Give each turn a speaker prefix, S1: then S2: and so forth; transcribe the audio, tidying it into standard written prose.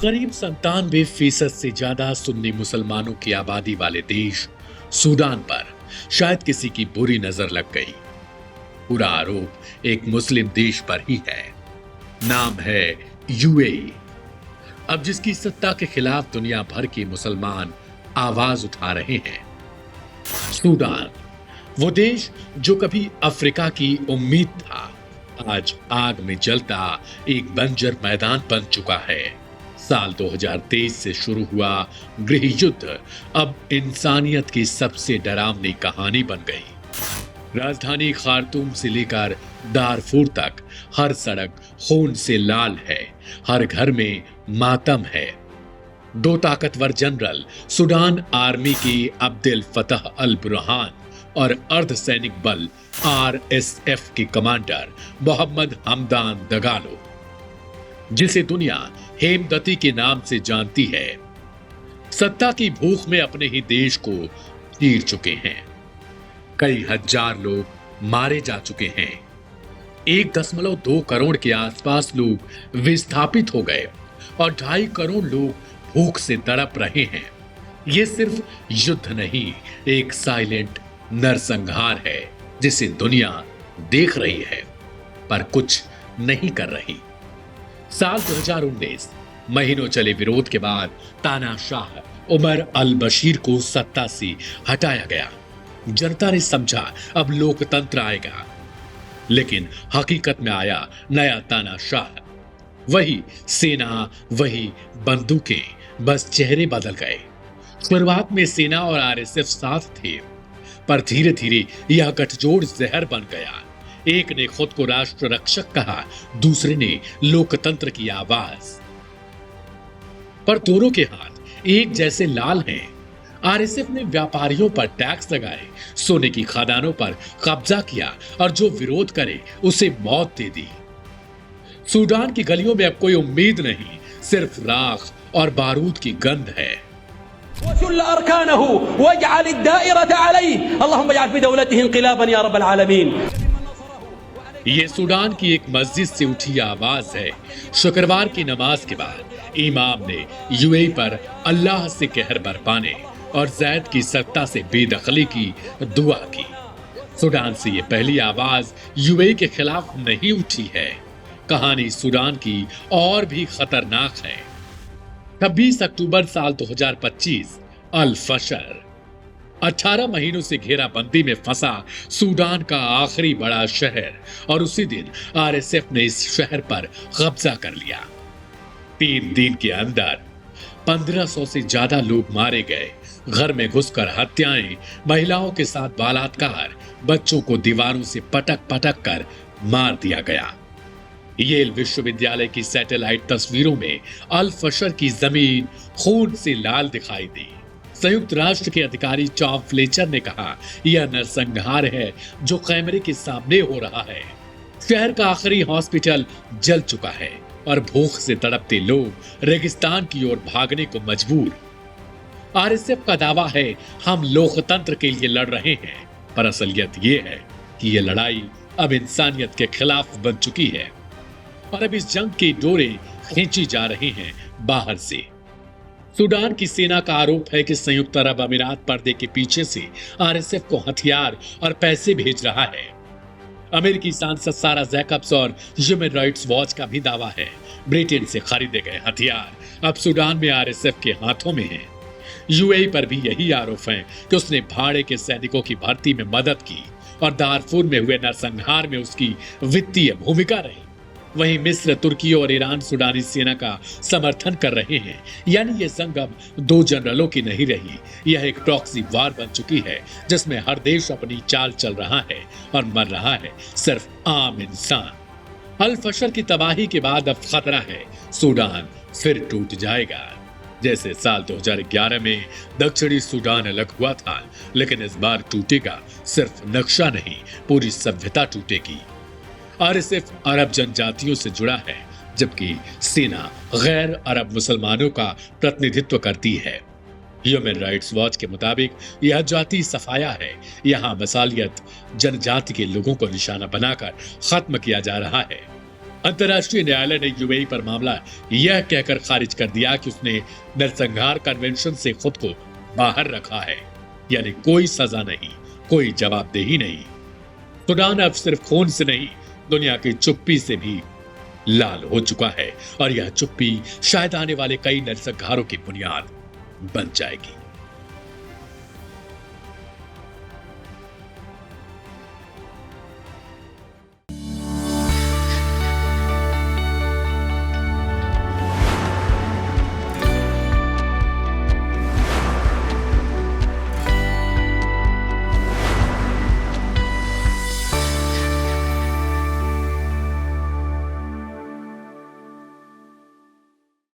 S1: करीब 97% से ज्यादा सुन्नी मुसलमानों की आबादी वाले देश सूडान पर शायद किसी की बुरी नजर लग गई। पूरा आरोप एक मुस्लिम देश पर ही है। नाम है यूएई। अब जिसकी सत्ता के खिलाफ दुनिया भर के मुसलमान आवाज उठा रहे हैं। सूडान, वो देश जो कभी अफ्रीका की उम्मीद था, आज आग में जलता एक बंजर मैदान बन चुका है। साल 2023 से शुरू हुआ गृह युद्ध अब इंसानियत की सबसे डरावनी कहानी बन गई। राजधानी खार्तूम से लेकर दारफूर तक हर सड़क खून से लाल है, हर घर में मातम है। दो ताकतवर जनरल सूडान आर्मी के अब्देल फतह अल बुरहान और अर्धसैनिक बल आरएसएफ के कमांडर मोहम्मद हमदान दगालो, जिसे दुनिया हेमदती के नाम से जानती है, सत्ता की भूख में अपने ही देश को चीर चुके हैं। कई हजार लोग मारे जा चुके हैं। 1.2 करोड़ के आसपास लोग विस्थापित हो गए और 2.5 करोड़ लोग भूख से तड़प रहे हैं। यह सिर्फ युद्ध नहीं, एक साइलेंट नरसंहार है जिसे दुनिया देख रही है पर कुछ नहीं कर रही। साल 2019 महीनों चले विरोध के बाद तानाशाह उमर अल बशीर को सत्ता से हटाया गया। जनता ने समझा अब लोकतंत्र आएगा, लेकिन हकीकत में आया नया तानाशाह। वही सेना, वही बंदूकें, बस चेहरे बदल गए। शुरुआत में सेना और आरएसएफ साथ थे, पर धीरे धीरे यह गठजोड़ जहर बन गया। एक ने खुद को राष्ट्र रक्षक कहा, दूसरे ने लोकतंत्र की आवाज। पर दोनों के हाथ एक जैसे लाल हैं। आरएसएफ ने व्यापारियों पर टैक्स लगाए, सोने की खदानों पर कब्जा किया और जो विरोध करे उसे मौत दे दी। सूडान की गलियों में अब कोई उम्मीद नहीं, सिर्फ राख और बारूद की गंध है। ये सूडान की एक मस्जिद से उठी आवाज है। शुक्रवार की नमाज के बाद इमाम ने यूएई पर अल्लाह से कहर बरपाने और जैद की सत्ता से बेदखली की दुआ की। सूडान से ये पहली आवाज यूएई के खिलाफ नहीं उठी है। कहानी सूडान की और भी खतरनाक है। 26 अक्टूबर साल 2025 अल फशर, 18 महीनों से घेराबंदी में फंसा सूडान का आखिरी बड़ा शहर, और उसी दिन आरएसएफ ने इस शहर पर कब्जा कर लिया। 3 दिन के अंदर 1500 से ज्यादा लोग मारे गए। घर में घुसकर हत्याएं, महिलाओं के साथ बलात्कार, बच्चों को दीवारों से पटक पटक कर मार दिया गया। येल विश्वविद्यालय की सैटेलाइट तस्वीरों में अल फशर की जमीन खून से लाल दिखाई दी। संयुक्त राष्ट्र के अधिकारी टॉम फ्लेचर ने कहा, यह नरसंहार है जो कैमरे के सामने हो रहा है। शहर का आखिरी हॉस्पिटल जल चुका है और भूख से तड़पते लोग रेगिस्तान की ओर भागने को मजबूर। आरएसएफ का दावा है हम लोकतंत्र के लिए लड़ रहे हैं, पर असलियत यह है कि यह लड़ाई अब इंसानियत के खिलाफ बन चुकी है और अब इस जंग की डोरें खींची जा रही हैं बाहर से। सूडान की सेना का आरोप है कि संयुक्त अरब अमीरात पर्दे के पीछे से आरएसएफ को हथियार और पैसे भेज रहा है। अमेरिकी सांसद सारा जैकब्स और ह्यूमन राइट्स वॉच का भी दावा है ब्रिटेन से खरीदे गए हथियार अब सूडान में आरएसएफ के हाथों में हैं। यूएई पर भी यही आरोप है कि उसने भाड़े के सैनिकों की भर्ती में मदद की और दारफूर में हुए नरसंहार में उसकी वित्तीय भूमिका रही। वहीं मिस्र, तुर्की और ईरान सूडानी सेना का समर्थन कर रहे हैं। यानी ये जंग अब 2 जनरलों की नहीं रही, यह एक प्रॉक्सी वार बन चुकी है जिसमें हर देश अपनी चाल चल रहा है और मर रहा है सिर्फ आम इंसान। अल फशर की तबाही के बाद अब खतरा है सूडान फिर टूट जाएगा। जैसे साल 2011 में दक्षिणी सूडान अलग हुआ था, लेकिन इस बार टूटेगा सिर्फ नक्शा नहीं, पूरी सभ्यता टूटेगी। आरएसएफ अरब जनजातियों से जुड़ा है, जबकि सेना गैर अरब मुसलमानों का प्रतिनिधित्व करती है। ह्यूमन राइट्स वॉच के मुताबिक यह जाति सफाया है। यहाँ मसालियत जनजाति के लोगों को निशाना बनाकर खत्म किया जा रहा है। अंतर्राष्ट्रीय न्यायालय ने यूएई पर मामला यह कहकर खारिज कर दिया कि उसने नरसंहार कन्वेंशन से खुद को बाहर रखा है, यानी कोई सजा नहीं, कोई जवाबदेही नहीं। सूडान अब सिर्फ खून से नहीं, दुनिया की चुप्पी से भी लाल हो चुका है, और यह चुप्पी शायद आने वाले कई नरसंहारों की बुनियाद बन जाएगी।